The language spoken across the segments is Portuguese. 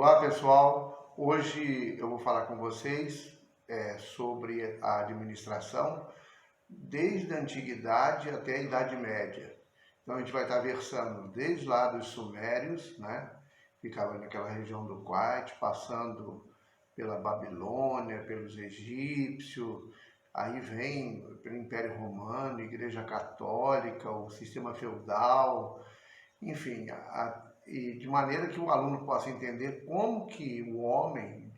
Olá pessoal, hoje eu vou falar com vocês sobre a administração desde a antiguidade até a Idade Média. Então a gente vai estar versando desde lá dos sumérios, né? Ficava naquela região do Kuwait, passando pela Babilônia, pelos egípcios, aí vem pelo Império Romano, Igreja Católica, o sistema feudal, enfim, e de maneira que o aluno possa entender como que o homem,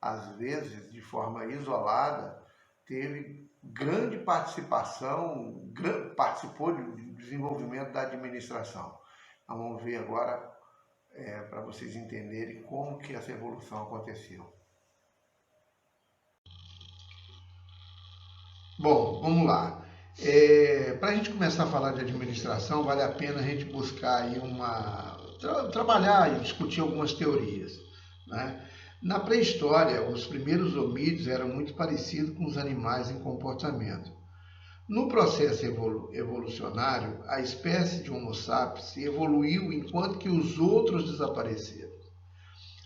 às vezes, de forma isolada, teve grande participação, participou do desenvolvimento da administração. Então, vamos ver agora, para vocês entenderem como que essa evolução aconteceu. Bom, vamos lá. Para a gente começar a falar de administração, vale a pena a gente buscar aí trabalhar e discutir algumas teorias, né? Na pré-história, os primeiros homínidos eram muito parecidos com os animais em comportamento. No processo evolucionário, a espécie de Homo sapiens evoluiu enquanto que os outros desapareceram.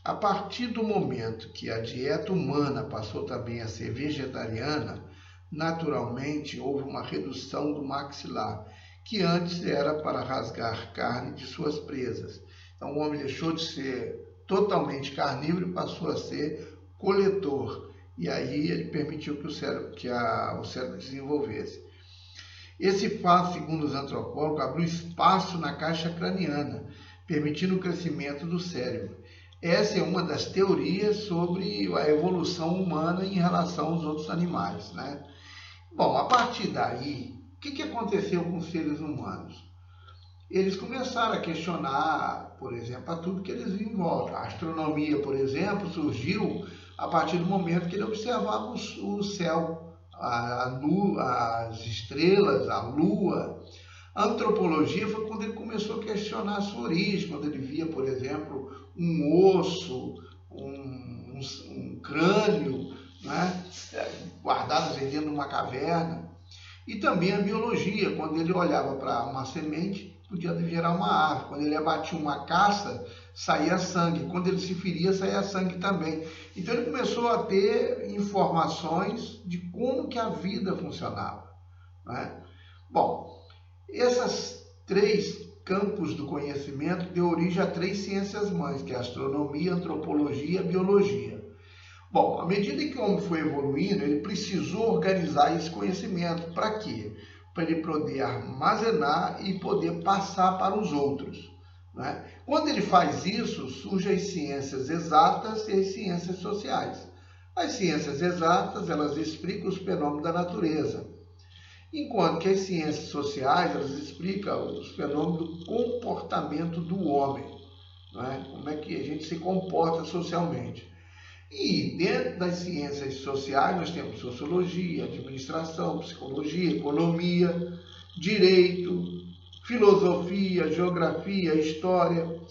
A partir do momento que a dieta humana passou também a ser vegetariana, naturalmente houve uma redução do maxilar, que antes era para rasgar carne de suas presas. Então o homem deixou de ser totalmente carnívoro e passou a ser coletor. E aí ele permitiu que o cérebro desenvolvesse. Esse fato, segundo os antropólogos, abriu espaço na caixa craniana, permitindo o crescimento do cérebro. Essa é uma das teorias sobre a evolução humana em relação aos outros animais, né? Bom, a partir daí, o que aconteceu com os seres humanos? Eles começaram a questionar, por exemplo, a tudo que eles viam em volta. A astronomia, por exemplo, surgiu a partir do momento que ele observava o céu, as estrelas, a lua. A antropologia foi quando ele começou a questionar a sua origem, quando ele via, por exemplo, um osso, um crânio, né, guardados dentro de uma caverna. E também a biologia, quando ele olhava para uma semente, podia gerar uma árvore. Quando ele abatia uma caça, saía sangue. Quando ele se feria, saía sangue também. Então ele começou a ter informações de como que a vida funcionava, né? Bom, esses três campos do conhecimento deu origem a três ciências mães, que é a astronomia, a antropologia e a biologia. Bom, à medida que o homem foi evoluindo, ele precisou organizar esse conhecimento. Para quê? Para ele poder armazenar e poder passar para os outros, né? Quando ele faz isso, surgem as ciências exatas e as ciências sociais. As ciências exatas, elas explicam os fenômenos da natureza, enquanto que as ciências sociais, elas explicam os fenômenos do comportamento do homem, né? Como é que a gente se comporta socialmente. E dentro das ciências sociais nós temos sociologia, administração, psicologia, economia, direito, filosofia, geografia, história.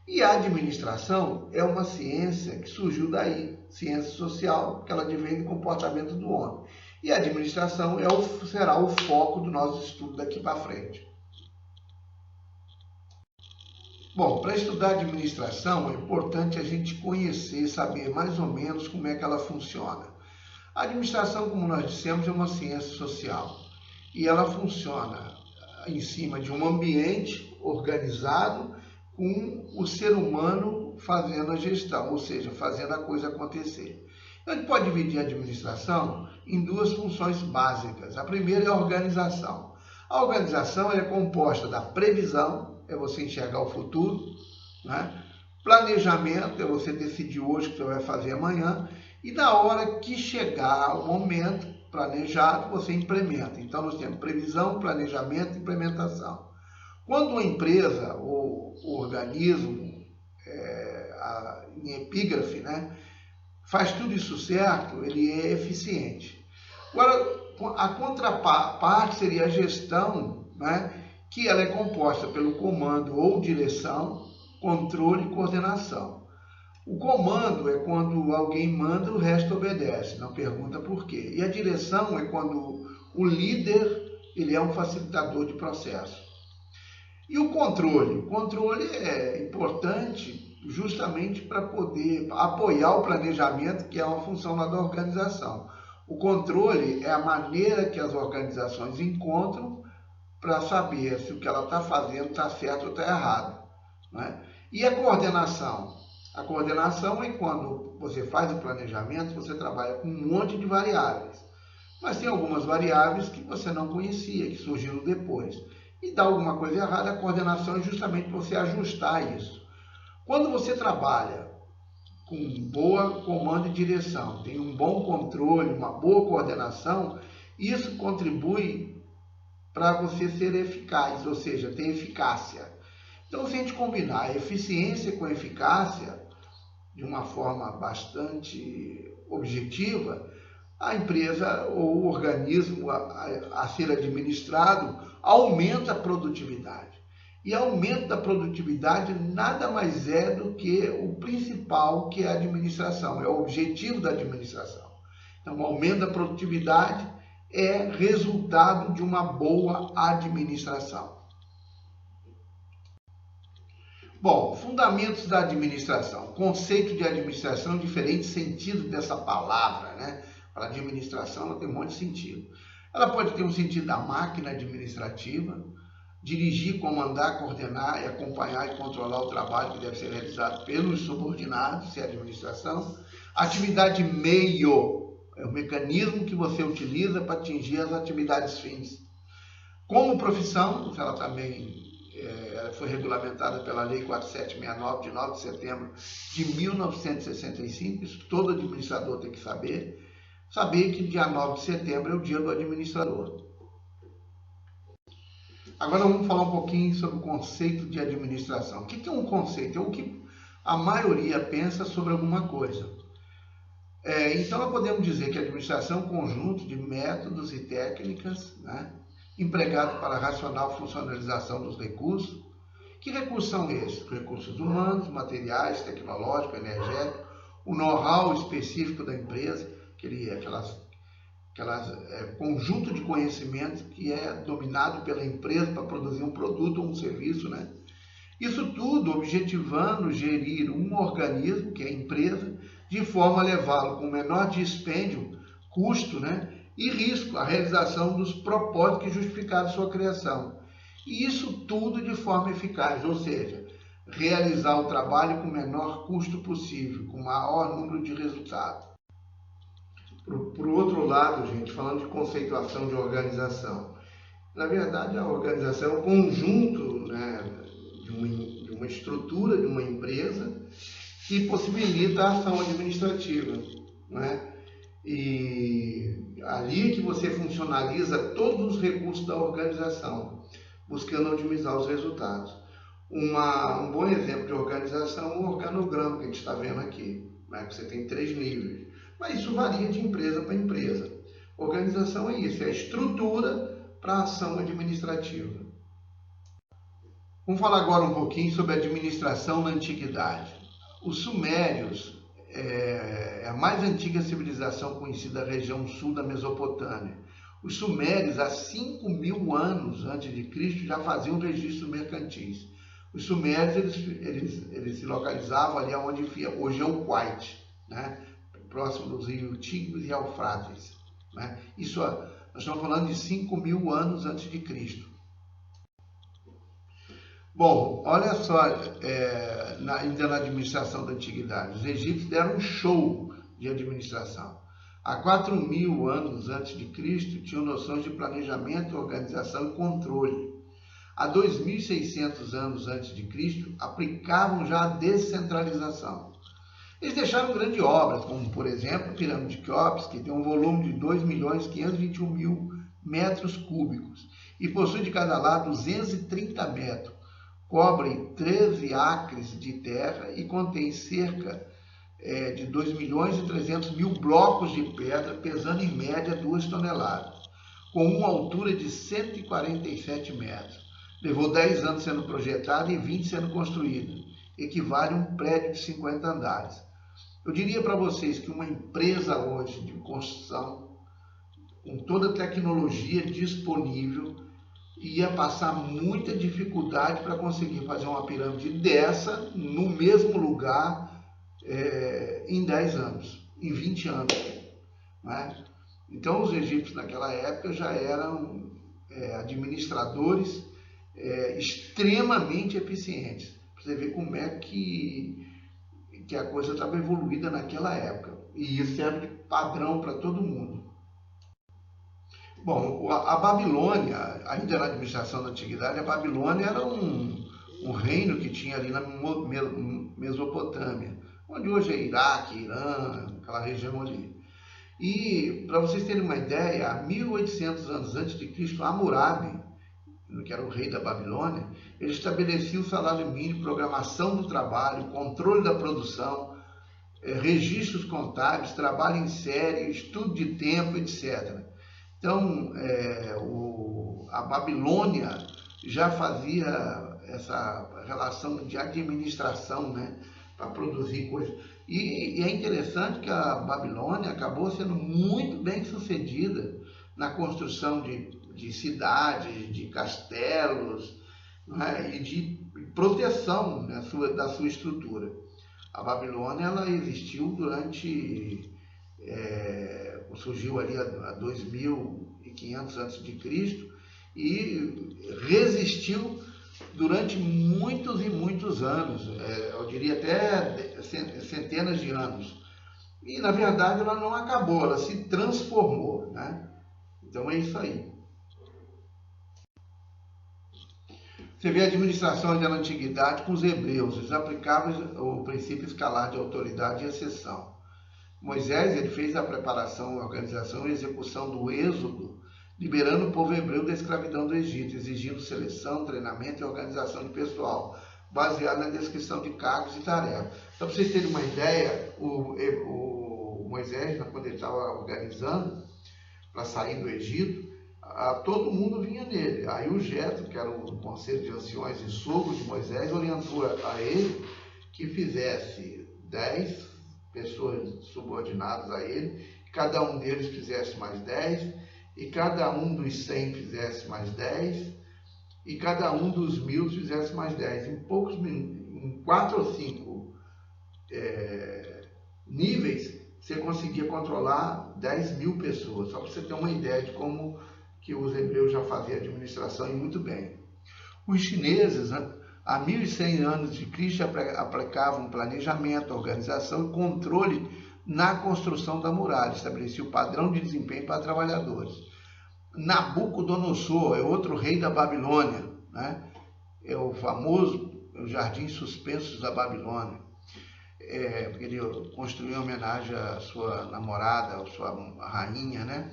E a administração é uma ciência que surgiu daí, ciência social, que ela advém do comportamento do homem. E a administração será o foco do nosso estudo daqui para frente. Bom, para estudar administração é importante a gente conhecer, saber mais ou menos como é que ela funciona. A administração, como nós dissemos, é uma ciência social e ela funciona em cima de um ambiente organizado com o ser humano fazendo a gestão, ou seja, fazendo a coisa acontecer. Então, a gente pode dividir a administração em duas funções básicas. A primeira é a organização. A organização é composta da previsão, é você enxergar o futuro, né? Planejamento é você decidir hoje o que você vai fazer amanhã, e na hora que chegar o momento planejado, você implementa. Então nós temos previsão, planejamento e implementação. Quando uma empresa ou organismo, em epígrafe, né, faz tudo isso certo, ele é eficiente. Agora, a contraparte seria a gestão, né, que ela é composta pelo comando ou direção, controle e coordenação. O comando é quando alguém manda, o resto obedece, não pergunta por quê. E a direção é quando o líder ele é um facilitador de processo. E o controle? O controle é importante justamente para poder apoiar o planejamento, que é uma função lá da organização. O controle é a maneira que as organizações encontram para saber se o que ela está fazendo está certo ou está errado, né? E a coordenação? A coordenação é quando você faz o planejamento, você trabalha com um monte de variáveis. Mas tem algumas variáveis que você não conhecia, que surgiram depois. E dá alguma coisa errada, a coordenação é justamente você ajustar isso. Quando você trabalha com boa comando e direção, tem um bom controle, uma boa coordenação, isso contribui para você ser eficaz, ou seja, ter eficácia. Então, se a gente combinar eficiência com eficácia de uma forma bastante objetiva, a empresa ou o organismo a ser administrado aumenta a produtividade. E aumento da produtividade nada mais é do que o principal, que é a administração, é o objetivo da administração. Então, o aumento da produtividade é resultado de uma boa administração. Bom, fundamentos da administração. Conceito de administração, diferente sentido dessa palavra, né? Para administração, ela tem um monte de sentido. Ela pode ter um sentido da máquina administrativa, dirigir, comandar, coordenar e acompanhar e controlar o trabalho que deve ser realizado pelos subordinados, se é administração. Atividade meio, é o mecanismo que você utiliza para atingir as atividades fins. Como profissão, ela também foi regulamentada pela Lei 4769, de 9 de setembro de 1965, isso todo administrador tem que saber que dia 9 de setembro é o dia do administrador. Agora vamos falar um pouquinho sobre o conceito de administração. O que é um conceito? É o que a maioria pensa sobre alguma coisa. Então nós podemos dizer que a administração é um conjunto de métodos e técnicas, né, empregado para a racional funcionalização dos recursos. Que recursos são esses? Recursos humanos, materiais, tecnológicos, energéticos, o know-how específico da empresa, conjunto de conhecimentos que é dominado pela empresa para produzir um produto ou um serviço, né? Isso tudo objetivando gerir um organismo, que é a empresa, de forma a levá-lo com menor dispêndio, custo, né, e risco à realização dos propósitos que justificaram sua criação. E isso tudo de forma eficaz, ou seja, realizar o trabalho com o menor custo possível, com o maior número de resultados. Por outro lado, gente, falando de conceituação de organização, na verdade a organização é um conjunto, né, de uma estrutura, de uma empresa que possibilita a ação administrativa, né? E ali é que você funcionaliza todos os recursos da organização, buscando otimizar os resultados. Um bom exemplo de organização é o organograma que a gente está vendo aqui, né? Você tem 3 níveis, mas isso varia de empresa para empresa. Organização é isso, é a estrutura para a ação administrativa. Vamos falar agora um pouquinho sobre a administração na antiguidade. Os sumérios é a mais antiga civilização conhecida da região sul da Mesopotâmia. Os sumérios, há 5.000 anos antes de Cristo, já faziam registros mercantis. Os sumérios eles se localizavam ali onde hoje é o Kuwait, né? Próximo dos rios Tigres e Eufrates, né? Isso, nós estamos falando de 5.000 anos antes de Cristo. Bom, olha só, ainda na administração da antiguidade, os egípcios deram um show de administração. Há 4.000 anos antes de Cristo, tinham noções de planejamento, organização e controle. Há 2.600 anos antes de Cristo, aplicavam já a descentralização. Eles deixaram grandes obras, como, por exemplo, a Pirâmide de Quéops, que tem um volume de 2.521.000 metros cúbicos e possui de cada lado 230 metros. Cobre 13 acres de terra e contém cerca de 2.300.000 blocos de pedra, pesando em média 2 toneladas, com uma altura de 147 metros. Levou 10 anos sendo projetado e 20 sendo construído. Equivale a um prédio de 50 andares. Eu diria para vocês que uma empresa hoje de construção, com toda a tecnologia disponível, ia passar muita dificuldade para conseguir fazer uma pirâmide dessa no mesmo lugar em 10 anos, em 20 anos. Né? Então, os egípcios naquela época já eram administradores extremamente eficientes. Para você ver como é que a coisa estava evoluída naquela época. E isso serve de padrão para todo mundo. Bom, a Babilônia, ainda na administração da Antiguidade, a Babilônia era um reino que tinha ali na Mesopotâmia, onde hoje é Iraque, Irã, aquela região ali. E, para vocês terem uma ideia, há 1800 anos antes de Cristo, Hammurabi, que era o rei da Babilônia, ele estabelecia o salário mínimo, programação do trabalho, controle da produção, registros contábeis, trabalho em série, estudo de tempo, etc. Então, a Babilônia já fazia essa relação de administração, né, para produzir coisas. E é interessante que a Babilônia acabou sendo muito bem sucedida na construção de cidades, de castelos, né, e de proteção da sua estrutura. A Babilônia ela existiu durante... surgiu ali a 2500 a.C. e resistiu durante muitos e muitos anos, eu diria até centenas de anos. E, na verdade, ela não acabou, ela se transformou, né? Então, é isso aí. Você vê a administração ainda na Antiguidade com os hebreus, eles aplicavam o princípio escalar de autoridade e exceção. Moisés ele fez a preparação, a organização e execução do êxodo, liberando o povo hebreu da escravidão do Egito, exigindo seleção, treinamento e organização de pessoal, baseado na descrição de cargos e tarefas. Então, para vocês terem uma ideia, o Moisés, quando ele estava organizando para sair do Egito, todo mundo vinha nele. Aí o Jetro, que era o conselho de anciões e sogro de Moisés, orientou a ele que fizesse 10 pessoas subordinadas a ele, cada um deles fizesse mais 10, e cada um dos 100 fizesse mais 10, e cada um dos 1000 fizesse mais 10. Em 4 ou 5 níveis, você conseguia controlar 10.000 pessoas, só para você ter uma ideia de como que os hebreus já faziam a administração e muito bem. Os chineses, há 1100 anos de Cristo, aplicavam planejamento, organização e controle na construção da muralha, estabelecia o padrão de desempenho para trabalhadores. Nabucodonosor é outro rei da Babilônia, né? É o famoso Jardim Suspensos da Babilônia, porque ele construiu em homenagem à sua namorada, à sua rainha, né?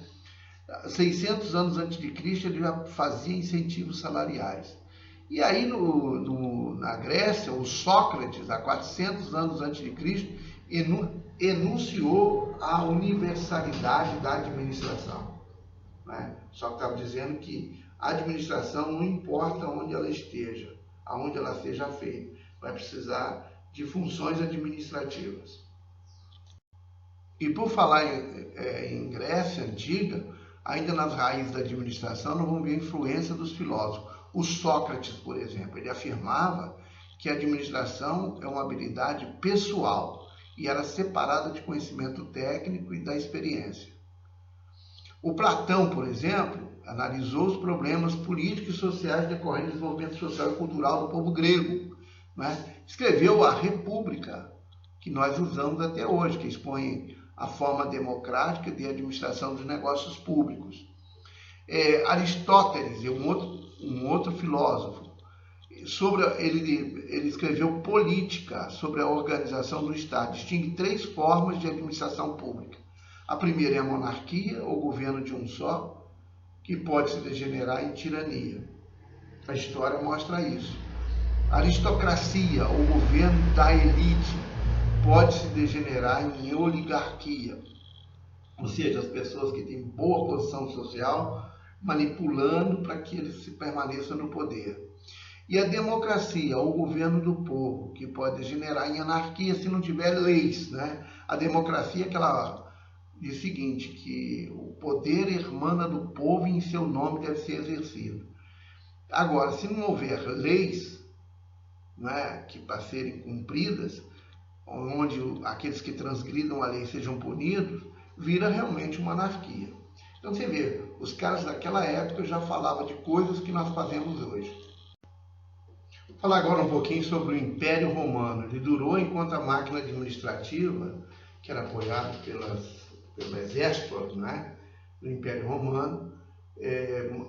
600 anos antes de Cristo ele já fazia incentivos salariais. E aí na Grécia, o Sócrates, há 400 anos antes de Cristo, enunciou a universalidade da administração. Né? Só que estava dizendo que a administração não importa onde ela esteja, aonde ela seja feita, vai precisar de funções administrativas. E por falar em Grécia Antiga, ainda nas raízes da administração, nós vamos ver a influência dos filósofos. O Sócrates, por exemplo, ele afirmava que a administração é uma habilidade pessoal e era separada de conhecimento técnico e da experiência. O Platão, por exemplo, analisou os problemas políticos e sociais decorrentes do desenvolvimento social e cultural do povo grego, né? Escreveu a República, que nós usamos até hoje, que expõe a forma democrática de administração dos negócios públicos. Aristóteles, um outro filósofo, ele escreveu Política, sobre a organização do Estado. Distingue 3 formas de administração pública. A primeira é a monarquia, ou governo de um só, que pode se degenerar em tirania. A história mostra isso. A aristocracia, ou governo da elite, pode se degenerar em oligarquia, ou seja, as pessoas que têm boa posição social manipulando para que eles se permaneçam no poder. E a democracia, ou governo do povo, que pode degenerar em anarquia se não tiver leis, né? A democracia que ela diz o seguinte, que o poder emana do povo e em seu nome deve ser exercido. Agora, se não houver leis, né, que para serem cumpridas, onde aqueles que transgridam a lei sejam punidos, vira realmente uma anarquia. Então você vê, os caras daquela época já falavam de coisas que nós fazemos hoje. Vou falar agora um pouquinho sobre o Império Romano. Ele durou enquanto a máquina administrativa, que era apoiada pelo exército, né, do Império Romano,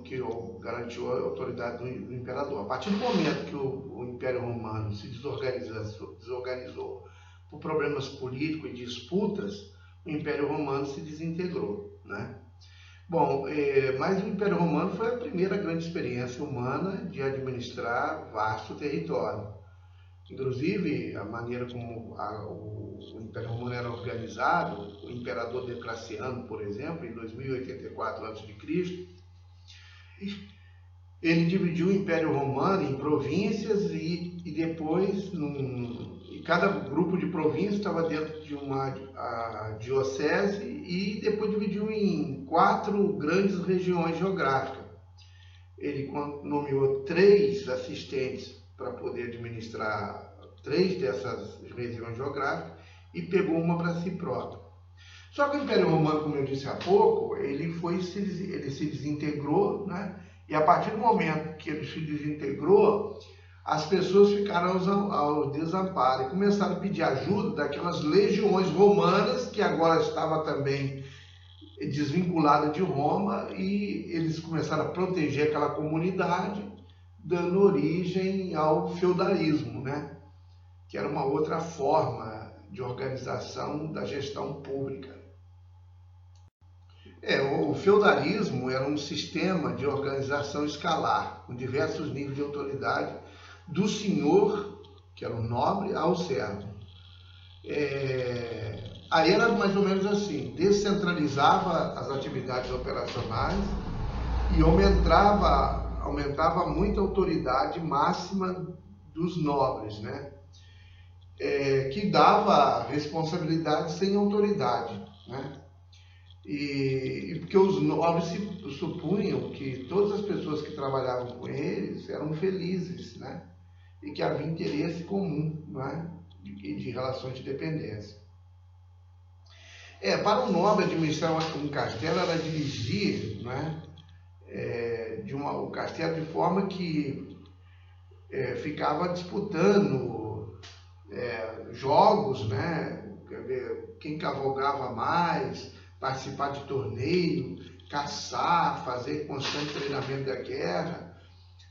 que garantiu a autoridade do imperador. A partir do momento que o Império Romano se desorganizou por problemas políticos e disputas, o Império Romano se desintegrou, né? Bom, mas o Império Romano foi a primeira grande experiência humana de administrar vasto território. Inclusive, a maneira como o Império Romano era organizado, o imperador Decleciano, por exemplo, em 2084 a.C., ele dividiu o Império Romano em províncias e depois, cada grupo de províncias estava dentro de uma diocese e depois dividiu em 4 grandes regiões geográficas. Ele nomeou 3 assistentes para poder administrar 3 dessas regiões geográficas e pegou uma para si próprio. Só que o Império Romano, como eu disse há pouco, ele se desintegrou, né? E a partir do momento que ele se desintegrou, as pessoas ficaram ao desamparo e começaram a pedir ajuda daquelas legiões romanas, que agora estava também desvinculada de Roma, e eles começaram a proteger aquela comunidade, dando origem ao feudalismo, né? Que era uma outra forma de organização da gestão pública. O feudalismo era um sistema de organização escalar, com diversos níveis de autoridade, do senhor, que era o nobre, ao servo. Aí era mais ou menos assim, descentralizava as atividades operacionais e aumentava muito a autoridade máxima dos nobres, né? Que dava responsabilidade sem autoridade, né? E porque os nobres supunham que todas as pessoas que trabalhavam com eles eram felizes, né? E que havia interesse comum, né? de relações de dependência. Para um nobre administrar um castelo era dirigir, né? O castelo de forma que ficava disputando jogos, né? Quem cavalgava mais, participar de torneio, caçar, fazer constante treinamento da guerra,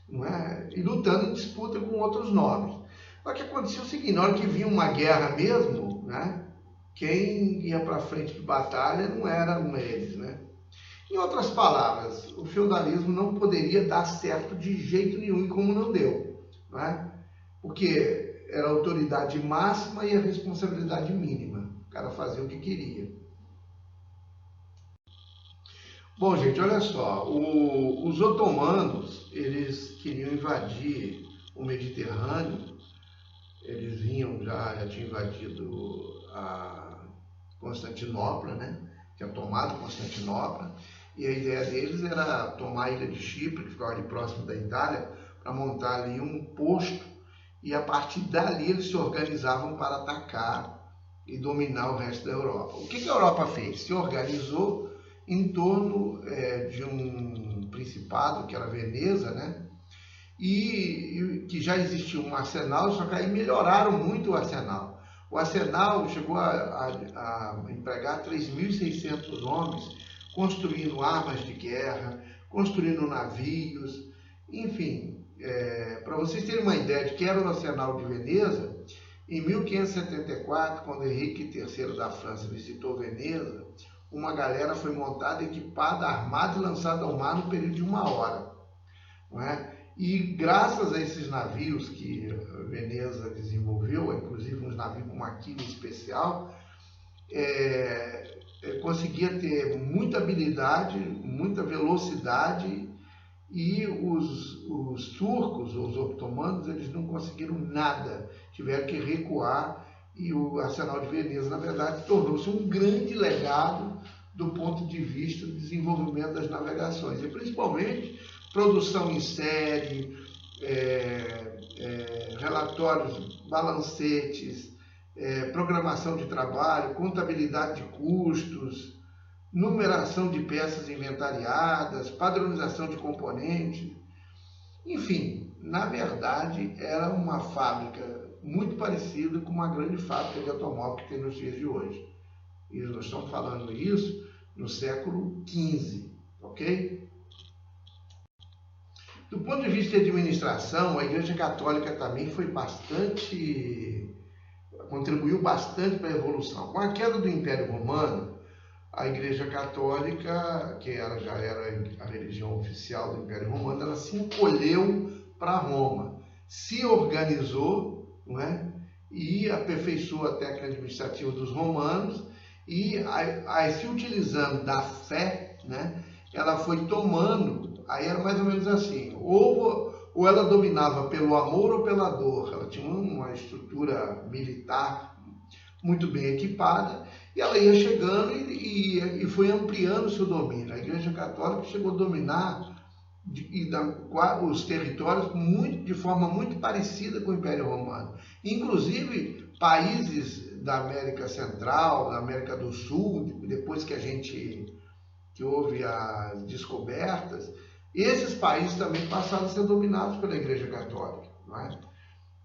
não é? E lutando em disputa com outros nobres. Só que acontecia o seguinte, na hora que vinha uma guerra mesmo, né, quem ia para frente de batalha não eram eles, né? Em outras palavras, o feudalismo não poderia dar certo de jeito nenhum, e como não deu, não é? Porque era a autoridade máxima e a responsabilidade mínima. O cara fazia o que queria. Bom, gente, olha só, os otomanos, eles queriam invadir o Mediterrâneo, eles já tinham invadido a Constantinopla, né? Tinha tomado Constantinopla, e a ideia deles era tomar a ilha de Chipre, que ficava ali próximo da Itália, para montar ali um posto, e a partir dali eles se organizavam para atacar e dominar o resto da Europa. O que a Europa fez? Se organizou em torno de um principado, que era Veneza, né? E que já existia um arsenal, só que aí melhoraram muito o arsenal. O arsenal chegou a empregar 3.600 homens, construindo armas de guerra, construindo navios, enfim. Para vocês terem uma ideia de que era o arsenal de Veneza, em 1574, quando Henrique III da França visitou Veneza, uma galera foi montada, equipada, armada e lançada ao mar no período de 1 hora. Não é? E graças a esses navios que Veneza desenvolveu, inclusive uns navios com uma quilha especial, conseguia ter muita habilidade, muita velocidade, e os turcos, os otomanos, eles não conseguiram nada, tiveram que recuar, e o arsenal de Veneza, na verdade, tornou-se um grande legado do ponto de vista do desenvolvimento das navegações, e principalmente produção em série, relatórios, balancetes, programação de trabalho, contabilidade de custos, numeração de peças inventariadas, padronização de componentes, enfim, na verdade era uma fábrica muito parecida com uma grande fábrica de automóvel que tem nos dias de hoje. E nós estamos falando isso no século XV, ok? Do ponto de vista de administração, a Igreja Católica também contribuiu bastante para a evolução. Com a queda do Império Romano, a Igreja Católica, que já era a religião oficial do Império Romano, ela se encolheu para Roma, se organizou, não é? E aperfeiçoou a técnica administrativa dos romanos e, se utilizando da fé, né, ela foi tomando, aí era mais ou menos assim, ou ela dominava pelo amor ou pela dor. Ela tinha uma estrutura militar muito bem equipada, e ela ia chegando e foi ampliando o seu domínio. A Igreja Católica chegou a dominar os territórios de forma muito parecida com o Império Romano. Inclusive, países da América Central, da América do Sul, depois que houve as descobertas, esses países também passaram a ser dominados pela Igreja Católica, não é?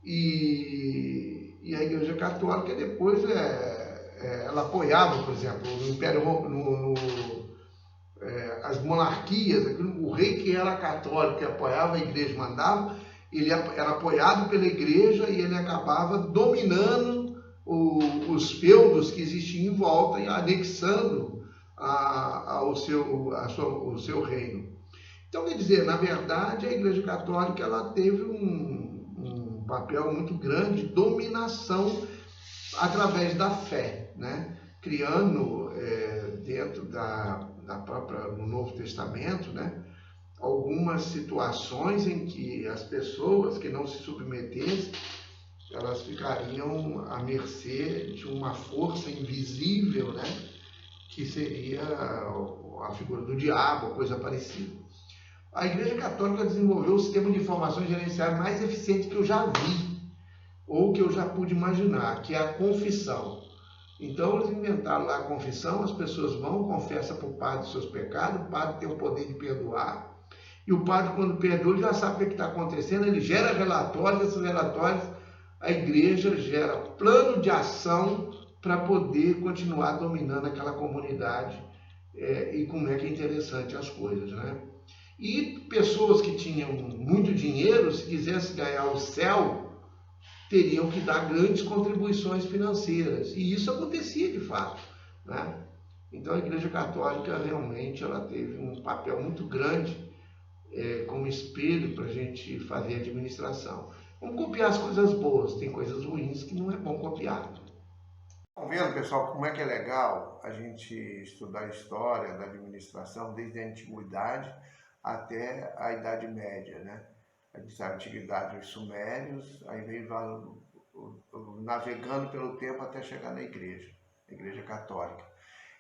E a Igreja Católica depois ela apoiava, por exemplo, no Império as monarquias, o rei que era católico, que apoiava a igreja, mandava, ele era apoiado pela igreja e ele acabava dominando os feudos que existiam em volta e anexando o seu reino. Então, quer dizer, na verdade, a Igreja Católica ela teve um papel muito grande de dominação através da fé, né? Criando dentro no Novo Testamento, né, algumas situações em que as pessoas que não se submetessem, elas ficariam à mercê de uma força invisível, né, que seria a figura do diabo, coisa parecida. A Igreja Católica desenvolveu o sistema de informações gerenciais mais eficiente que eu já vi, ou que eu já pude imaginar, que é a confissão. Então, eles inventaram lá a confissão, as pessoas vão, confessam para o padre os seus pecados, o padre tem o poder de perdoar, e o padre, quando perdoa, ele já sabe o que está acontecendo, ele gera relatórios, esses relatórios, a igreja gera plano de ação para poder continuar dominando aquela comunidade, e como é que é interessante as coisas, né? E pessoas que tinham muito dinheiro, se quisessem ganhar o céu, teriam que dar grandes contribuições financeiras. E isso acontecia de fato, né? Então a Igreja Católica realmente ela teve um papel muito grande como espelho para a gente fazer administração. Vamos copiar as coisas boas, tem coisas ruins que não é bom copiar. Estão vendo, pessoal, como é que é legal a gente estudar a história da administração desde a antiguidade até a Idade Média, né? A antiguidade dos sumérios, aí veio navegando pelo tempo até chegar na igreja, a Igreja Católica.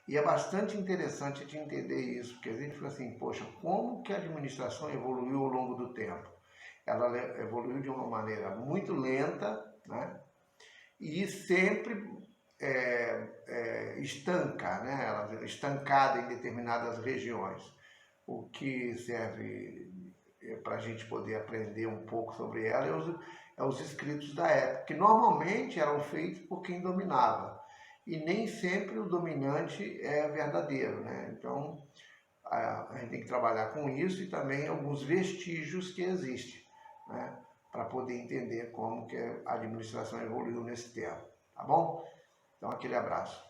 E é bastante interessante de entender isso, porque a gente fica assim, poxa, como que a administração evoluiu ao longo do tempo? Ela evoluiu de uma maneira muito lenta, né? E sempre estanca, né? Ela estancada em determinadas regiões, o que serve para a gente poder aprender um pouco sobre ela os escritos da época, que normalmente eram feitos por quem dominava, e nem sempre o dominante é verdadeiro, né? Então, a gente tem que trabalhar com isso e também alguns vestígios que existem, né? Para poder entender como que a administração evoluiu nesse tempo, tá bom? Então, aquele abraço.